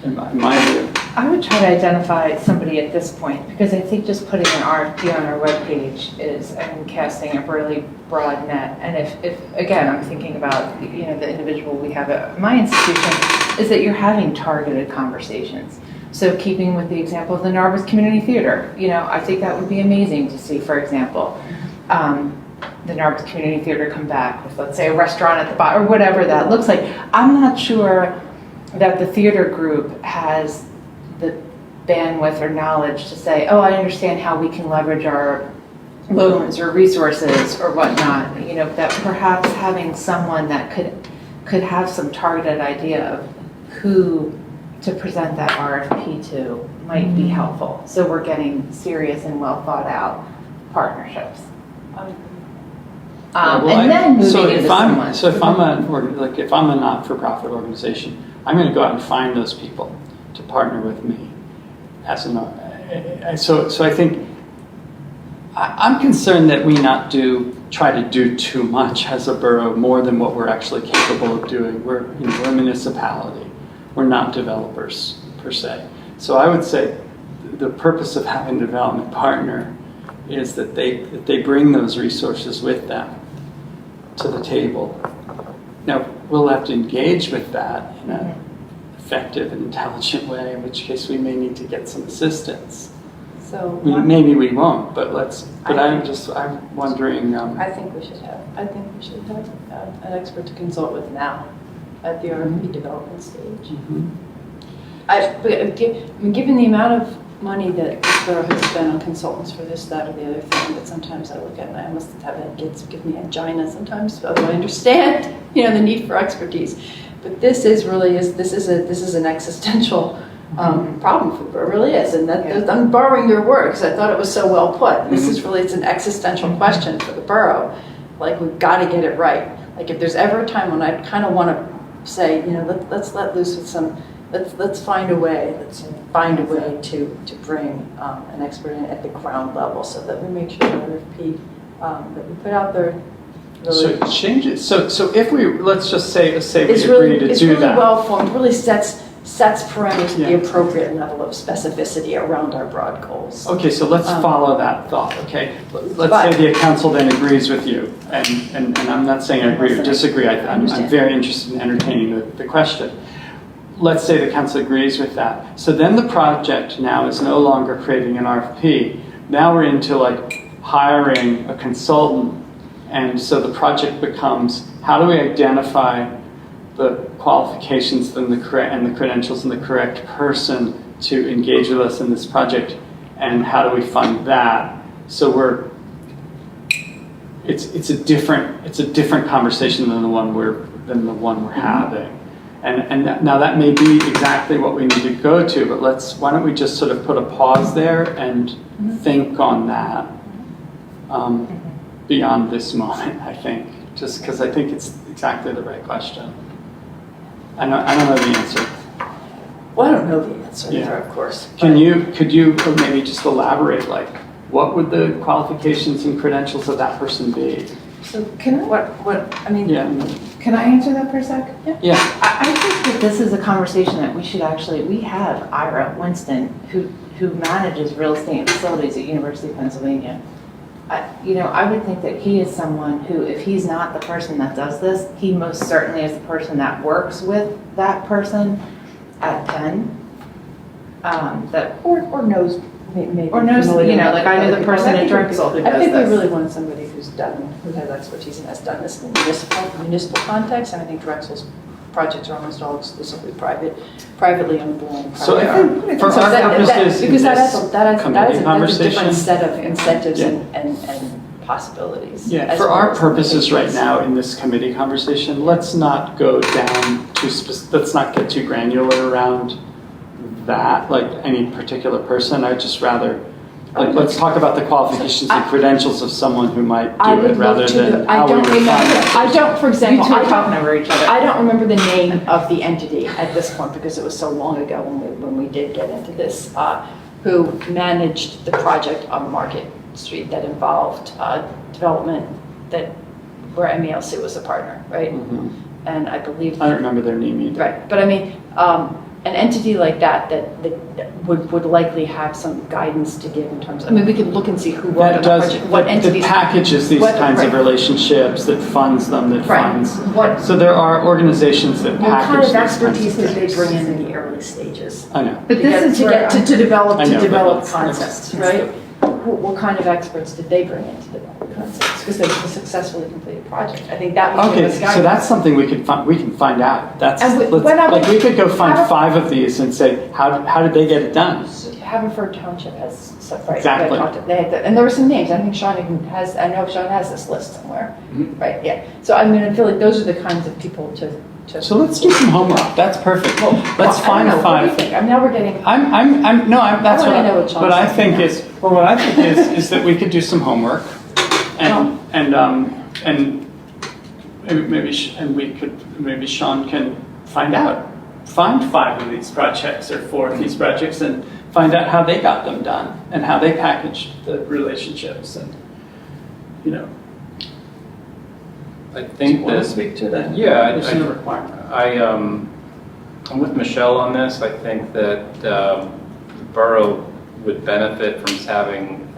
in my view, I would try to identify somebody at this point, because I think just putting an RFP on our webpage is, casting a really broad net. And if again, I'm thinking about, the individual we have at my institution, is that you're having targeted conversations. So keeping with the example of the Narberth Community Theater, I think that would be amazing to see, for example, the Narberth Community Theater come back with, let's say, a restaurant at the bottom, or whatever that looks like. I'm not sure that the theater group has the bandwidth or knowledge to say, oh, I understand how we can leverage our loans or resources or whatnot, that perhaps having someone that could have some targeted idea of who to present that RFP to might be helpful. So we're getting serious and well thought out partnerships. And then moving into someone. So if I'm a not-for-profit organization, I'm going to go out and find those people to partner with me. So I think I'm concerned that we not try to do too much as a borough, more than what we're actually capable of doing. We're a municipality. We're not developers per se. So I would say the purpose of having a development partner is that they bring those resources with them to the table. Now, we'll have to engage with that in an effective and intelligent way, in which case we may need to get some assistance. So Maybe we won't, but I'm wondering. I think we should have an expert to consult with now at the RFP development stage. Given the amount of money that this borough has spent on consultants for this, that, or the other thing, that sometimes I look at and I almost have it give me angina sometimes, although I understand, the need for expertise. But this is an existential problem for the borough. It really is, and I'm borrowing your word because I thought it was so well put. This is it's an existential question for the borough. Like, we've got to get it right. Like, if there's ever a time when I kind of want to say, let's let loose with some. Let's find a way. Let's find a way to bring an expert in at the ground level, so that we make sure the RFP that we put out there really. So change it. So if let's just say we It's agree really, to it's do really that. well formed. Really sets sets parameters at the Yeah. appropriate level of specificity around our broad goals. Okay, so let's follow that thought, okay? Let's But- say the council then agrees with you, and I'm not saying I agree or disagree, I'm understand. very interested in entertaining the question. Let's say the council agrees with that. So then the project now is no longer creating an RFP. Now we're into like hiring a consultant, and so the project becomes, how do we identify the qualifications and the credentials and the correct person to engage with us in this project, and how do we fund that? So it's a different conversation than the one we're having, and now that may be exactly what we need to go to, but why don't we just sort of put a pause there and think on that beyond this moment, I think, just because I think it's exactly the right question. I don't know the answer. Well, I don't know the answer Yeah. either, of course. Could you maybe just elaborate, like, what would the qualifications and credentials of that person be? So can I, I mean, Yeah. can I answer that for a sec? Yeah. I think that this is a conversation that we should we have Ira Winston, who manages real estate and facilities at University of Pennsylvania. I would think that he is someone who, if he's not the person that does this, he most certainly is the person that works with that person at Penn. or knows, maybe. Or knows, familiar with like I know other the people. person I at think Drexel who I does think we this. really want somebody who has expertise and has done this in the municipal context, and I think Drexel's projects are almost all exclusively privately owned land. So I private. think for So our purposes in because this that's committee a conversation, different set of incentives Yeah. and possibilities. yeah, as for well our as purposes right limitations. now in this committee conversation, let's not go down let's not get too granular around that, like any particular person. I'd just rather, let's talk about the qualifications and credentials of someone who might I do would it rather look to than the, I how we don't refine remember, it. I don't, for You example, two are talking over each other. I don't remember the name of the entity at this point because it was so long ago when we did get into this, who managed the project on Market Street that involved development where MELC was a partner, right? Mhm. And I believe. I don't remember their name either. Right, but I mean, an entity like that would likely have some guidance to give in terms of, I mean, we could look and see who worked on That the does, project, what that entities. packages these what- kinds of right. relationships, that funds them, that Right. funds. What So there are organizations that What package kind these of kinds expertise did they things. bring in the early stages? I know. But this is to where get to develop I know, but let's- concepts, let's- right? What kind of experts did they bring in to develop concepts? Because they was a successfully completed project. I think that would give Okay, us guidance. so that's something we can find out. That's, And when I like, we could go find have a- 5 of these and say, how did they get it done? Haverford Township has stuff, right? Exactly. And there were some names. I think Sean even has. I know Sean has this list somewhere, Mhm. right? Yeah. So I mean, I feel like those are the kinds of people to. So let's do some homework. That's perfect. Let's find I don't know. What do you 5. think? I mean, now we're getting. That's I what wanna know what Sean's what I thinking think now. is, well, what I think is that we could do some homework and maybe Sean can find 5 of these projects or 4 of these projects and find out how they got them done and how they packaged the relationships and, I do you think want to that, speak to that? yeah, It's a requirement. I'm with Michelle on this. I think that the borough would benefit from having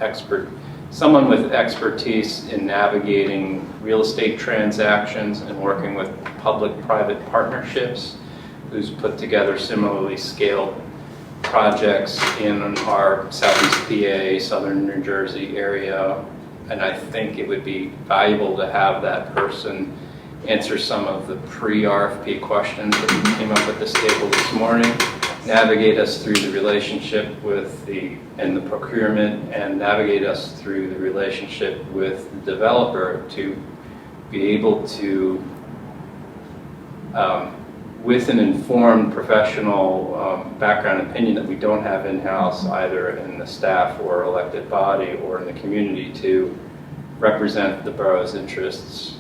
someone with expertise in navigating real estate transactions and working with public-private partnerships, who's put together similarly scaled projects in our Southeast PA, Southern New Jersey area. And I think it would be valuable to have that person answer some of the pre-RFP questions that we came up with this table this morning, navigate us through the relationship with the procurement, and navigate us through the relationship with the developer to be able to, with an informed professional background opinion that we don't have in-house either in the staff or elected body or in the community, to represent the borough's interests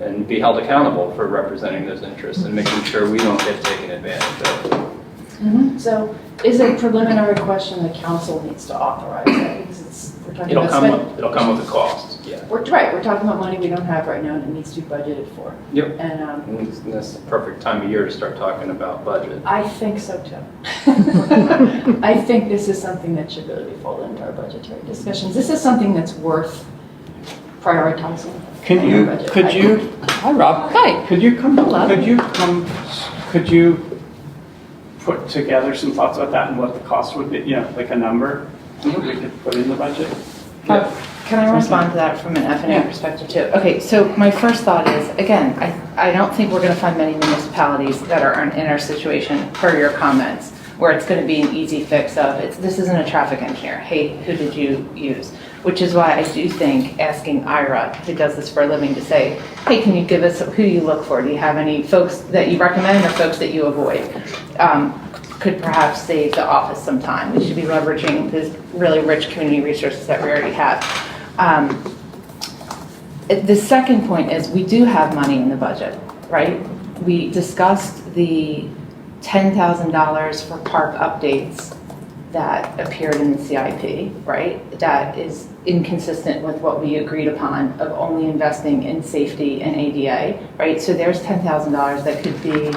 and be held accountable for representing those interests and making sure we don't get taken advantage of. So, is a preliminary question the council needs to authorize that because we're talking about. It'll come with a cost. Yeah. we're talking about money we don't have right now and it needs to be budgeted for. Yep. And And that's the perfect time of year to start talking about budget. I think so too. I think this is something that should really be folded into our budgetary discussions. This is something that's worth prioritizing. Can in you, our budget. could you, hi Rob. Hi. Could you come, Hello. could you put together some thoughts about that and what the cost would be, like a number we could put in the budget? Can I respond to that from an F&A Yeah. perspective too? Okay, so my first thought is, again, I don't think we're going to find many municipalities that are in our situation, per your comments, where it's going to be an easy fix of, this isn't a traffic engineer, hey, who did you use? Which is why I do think asking Ira, who does this for a living, to say, hey, can you give us who you look for? Do you have any folks that you recommend or folks that you avoid? Could perhaps save the office some time. We should be leveraging these really rich community resources that we already have. The second point is we do have money in the budget, right? We discussed the $10,000 for park updates that appeared in the CIP, right? That is inconsistent with what we agreed upon of only investing in safety and ADA, right? So there's $10,000 that could be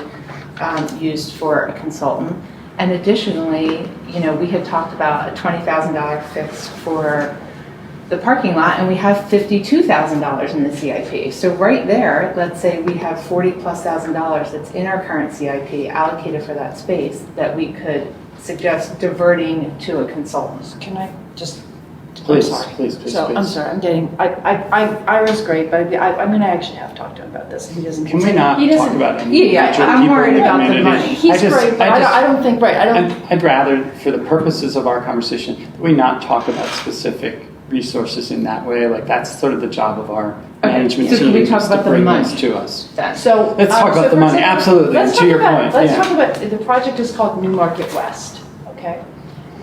used for a consultant. And additionally, we had talked about a $20,000 fix for the parking lot, and we have $52,000 in the CIP. So right there, let's say we have $40,000+ that's in our current CIP allocated for that space that we could suggest diverting to a consultant. Can I just? Please, I'm sorry. please. So I'm sorry. I'm getting. Ira's great, but I mean, I actually have talked to him about this. He doesn't. Can we not talk about it? Yeah, I'm worried about the money. He's great, but I don't think. Right. I don't. I'd rather, for the purposes of our conversation, that we not talk about specific resources in that way. Like that's sort of the job of our management so team. can we talk is about to the bring money? this to us. So Let's talk about so the for money. example, Absolutely. Let's To talk your about. point. Let's Yeah. talk about the project is called New Market West. Okay.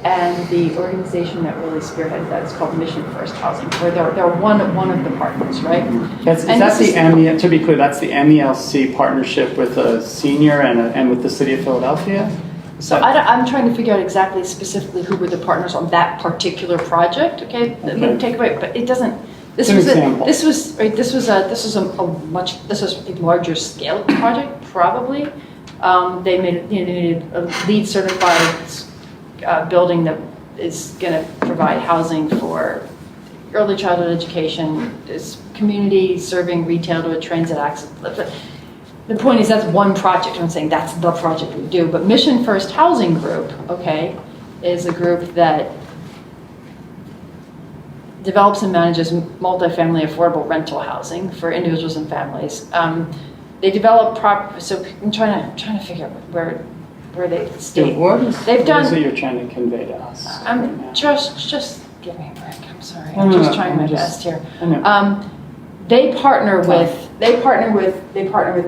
And the organization that really spearheaded that is called Mission First Housing, where they're one of the partners, right? To be clear, that's the MELC partnership with a senior and with the city of Philadelphia? So I'm trying to figure out exactly specifically who were the partners on that particular project, okay? Let me take away, but it doesn't, this was a larger scale project, probably. They needed a LEED certified building that is going to provide housing for early childhood education, is community serving retail to a transit access. The point is that's one project. I'm saying that's the project we do. But Mission First Housing Group, okay, is a group that develops and manages multifamily affordable rental housing for individuals and families. They develop so I'm trying to figure out where they stay. What is They've done. it you're trying to convey to us? I'm just give me a break. I'm sorry. I'm just trying my best here. I know. They partner with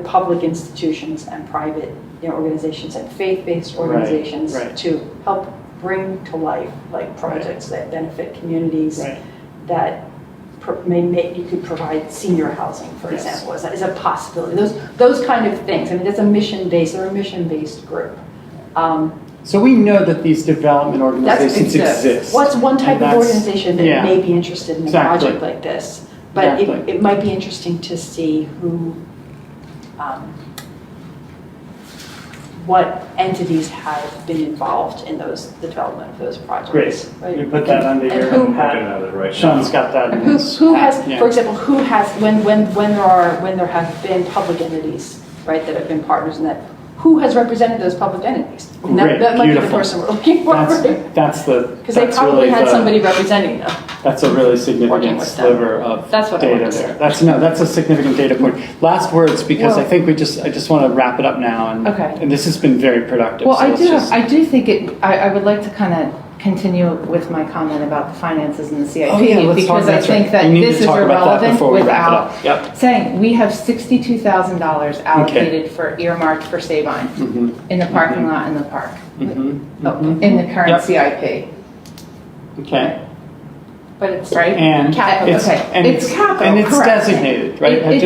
public institutions and private organizations and faith-based organizations right. to help bring to life like projects that benefit communities that you could provide senior housing, for example, is a possibility. Those kind of things. I mean, they're a mission-based group. So we know that these development organizations exist. What's one type of organization that may be interested in a Exactly. project like this? But it might be interesting to see what entities have been involved in the development of those projects. Great. Right? You put that under your Looking hat. at it right Sean's now. got that in Who his has, hat, yeah. for example, when there have been public entities, right, that have been partners in that, who has represented those public entities? And Great, that might be the beautiful. person we're looking for, right? That's Because they probably had somebody representing them. That's a really significant Working with them. sliver of That's what I data wanted to there. That's a significant data point. Last words, because Well- I think I just want to wrap it up now, and this has been very productive. Well, so I do think I would like to kind of continue with my comment about the finances in the CIP because I think that this is irrelevant without saying we have $62,000 allocated for earmarked for Sabine in the parking lot in the park in the current CIP. Okay. But it's Right? And capital. it's, Okay. and It's capital, and it's correct. designated, right? It's-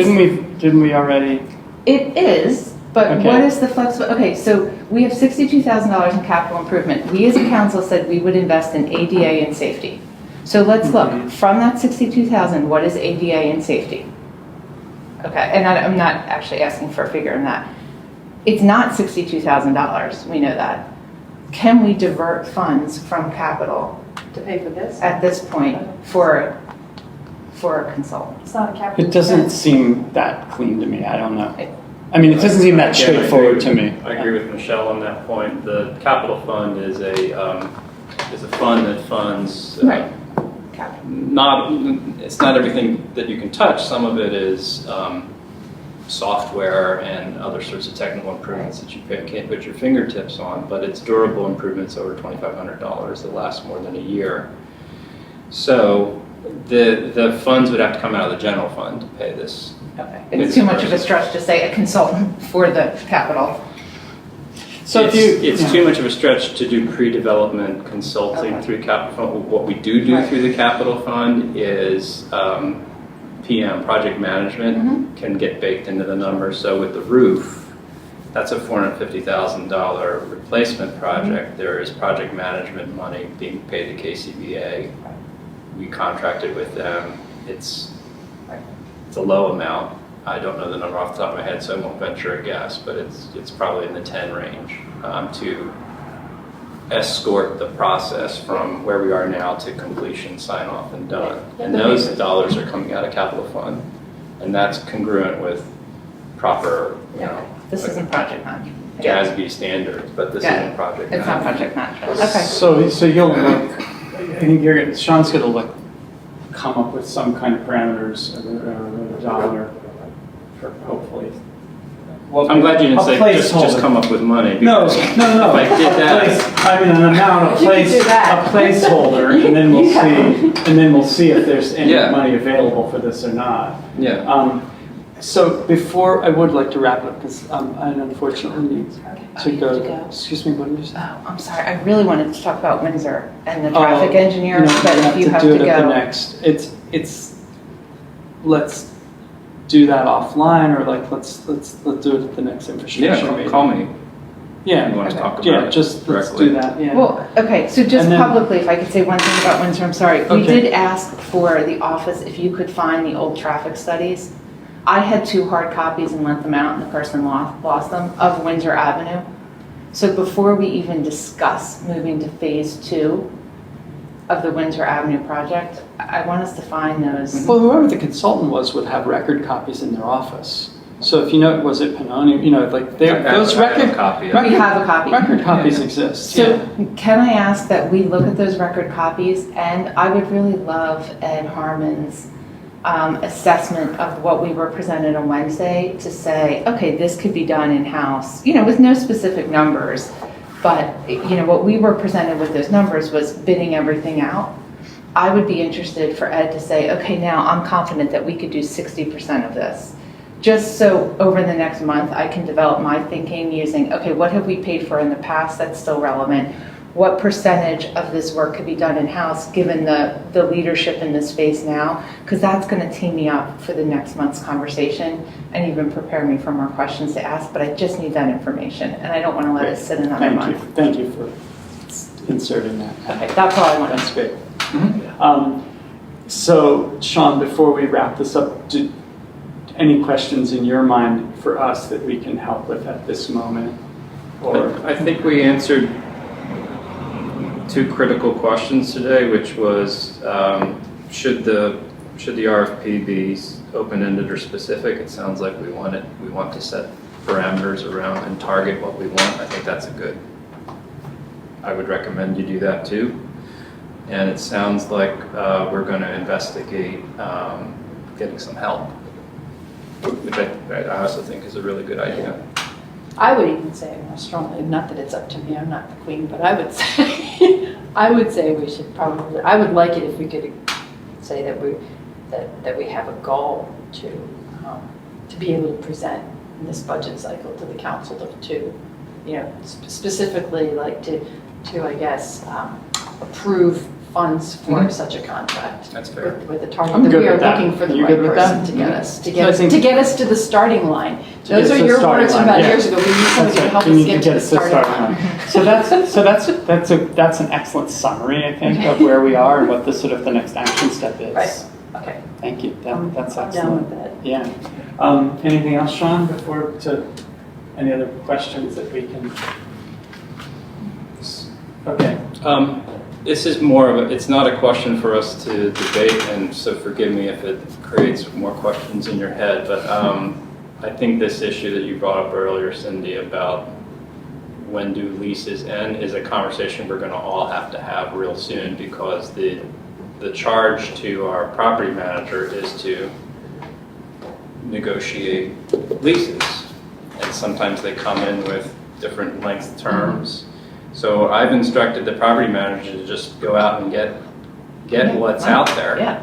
Didn't we already? It is, but Okay. what is the flexible? Okay, so we have $62,000 in capital improvement. We as a council said we would invest in ADA and safety. So let's look, from that 62,000, what is ADA and safety? Okay, and I'm not actually asking for a figure on that. It's not $62,000, we know that. Can we divert funds from capital To pay for this? at this point for a consultant? It's not a capital. It doesn't expense. seem that clean to me, I don't know. I mean, it doesn't seem that Again, straightforward to me. I agree with Michelle on that point. The capital fund is a fund that funds Right. it's not everything that you can touch. Some of it is software and other sorts of technical improvements that you can't put your fingertips on, but it's durable improvements over $2,500 that last more than a year. So the funds would have to come out of the general fund to pay this. Okay. It's too much of a stretch to say a consultant for the capital. So It's too much of a stretch to do pre-development consulting Okay. through capital fund. What we do Right. through the capital fund is PM, project management, can get baked into the number. So with the roof, that's a $450,000 replacement project. There is project management money being paid to KCBA. We contracted with them. It's a low amount. I don't know the number off the top of my head, so I won't venture a guess, but it's probably in the 10 range to escort the process from where we are now to completion, sign off, and done. And those dollars are coming out of capital fund, and that's congruent with proper, This isn't project management. GASB standards, but this isn't project It's not management. project management. Okay. So you'll look, I think Sean's gonna look, come up with some kind of parameters or a dollar for hopefully. Well, I'm glad you didn't a say just placeholder. come up with money. No, because no. If I did that, An amount, You could do that. a placeholder, and then we'll see if there's any Yeah. money available for this or not. yeah. So before, I would like to wrap up, because I unfortunately need to you go. have to go. Excuse me, what did you say? Oh, I'm sorry. I really wanted to talk about Windsor and the traffic Oh, engineer, no, but if you have to do it at the go. next, let's do that offline, or like, let's do it at the next infrastructure Yeah, meeting. call me. Yeah. You want to talk about Yeah, it just, let's directly. do that, yeah. Well, okay, so just And then- publicly, if I could say one thing about Windsor, I'm sorry. We Okay. did ask for the office if you could find the old traffic studies. I had 2 hard copies and lent them out, and the person lost them, of Windsor Avenue. So before we even discuss moving to phase 2 of the Windsor Avenue project, I want us to find those. Well, whoever the consultant was would have record copies in their office. So if was it Pannoni, like, those I have a record. copy of it. We have a copy. Record copies exist, So yeah. can I ask that we look at those record copies, and I would really love Ed Harmon's assessment of what we were presented on Wednesday to say, okay, this could be done in-house, with no specific numbers, but, what we were presented with those numbers was bidding everything out. I would be interested for Ed to say, okay, now I'm confident that we could do 60% of this. Just so over the next month, I can develop my thinking using, okay, what have we paid for in the past that's still relevant? What percentage of this work could be done in-house, given the leadership in this space now? Because that's going to tee me up for the next month's conversation and even prepare me for more questions to ask, but I just need that information, and I don't want to let it sit another month. Thank you for inserting that. Okay, that's all I wanted. That's great. So, Sean, before we wrap this up, any questions in your mind for us that we can help with at this moment? Or I think we answered 2 critical questions today, which was should the RFP be open-ended or specific? It sounds like we want to set parameters around and target what we want. I think that's I would recommend you do that too. And it sounds like we're going to investigate getting some help, which I also think is a really good idea. I would even say more strongly, not that it's up to me, I'm not the queen, but I would say, we should probably, I would like it if we could say that we have a goal to be able to present in this budget cycle to the council to specifically like to I guess, approve funds for such a contract. That's fair. With the target I'm that good we are with that. looking for the You right good with person that? to get us, to So I get us, think- to get us to the starting line. To get Those us are to the your starting words line, from about yeah. years ago. We need somebody That's to right. help We us need get to the starting line. So that's an excellent summary, I think, of where we are and what the sort of the next action step is. Right. Okay. Thank you. That's I'm down excellent. with that. Yeah. Anything else, Sean, any other questions that we can? Okay. This is more of a, it's not a question for us to debate, and so forgive me if it creates more questions in your head, but I think this issue that you brought up earlier, Cindy, about when do leases end is a conversation we're going to all have to have real soon, because the charge to our property manager is to negotiate leases, and sometimes they come in with different length terms. So I've instructed the property manager to just go out and get what's out there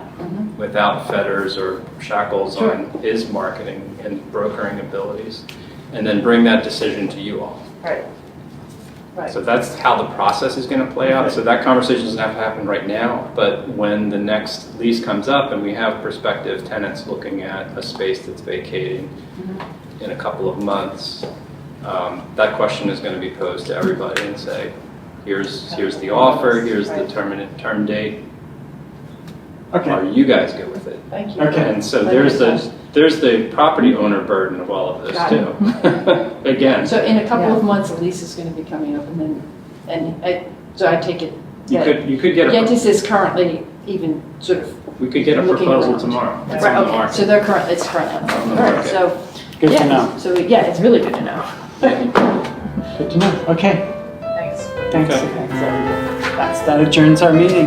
without fetters or shackles on his marketing and brokering abilities, and then bring that decision to you all. Right. Right. So that's how the process is going to play out. So that conversation doesn't have to happen right now, but when the next lease comes up and we have prospective tenants looking at a space that's vacating in a couple of months, that question is going to be posed to everybody and say, here's the offer, here's the term date. Okay. Are you guys good with it? Thank you. Okay. And so there's the property owner burden of all of this Got too. Again. So in a couple of months, a lease is going to be coming up, so I take it that You could get Yentis is currently even sort of we could get a looking proposal around. tomorrow. It's Right, on the okay, market. so it's currently on the market. On the All right, market. so. Good to yeah, know. So, it's really good to know. Good to know. Okay. Thanks. Thanks. Okay. That adjourns our meeting.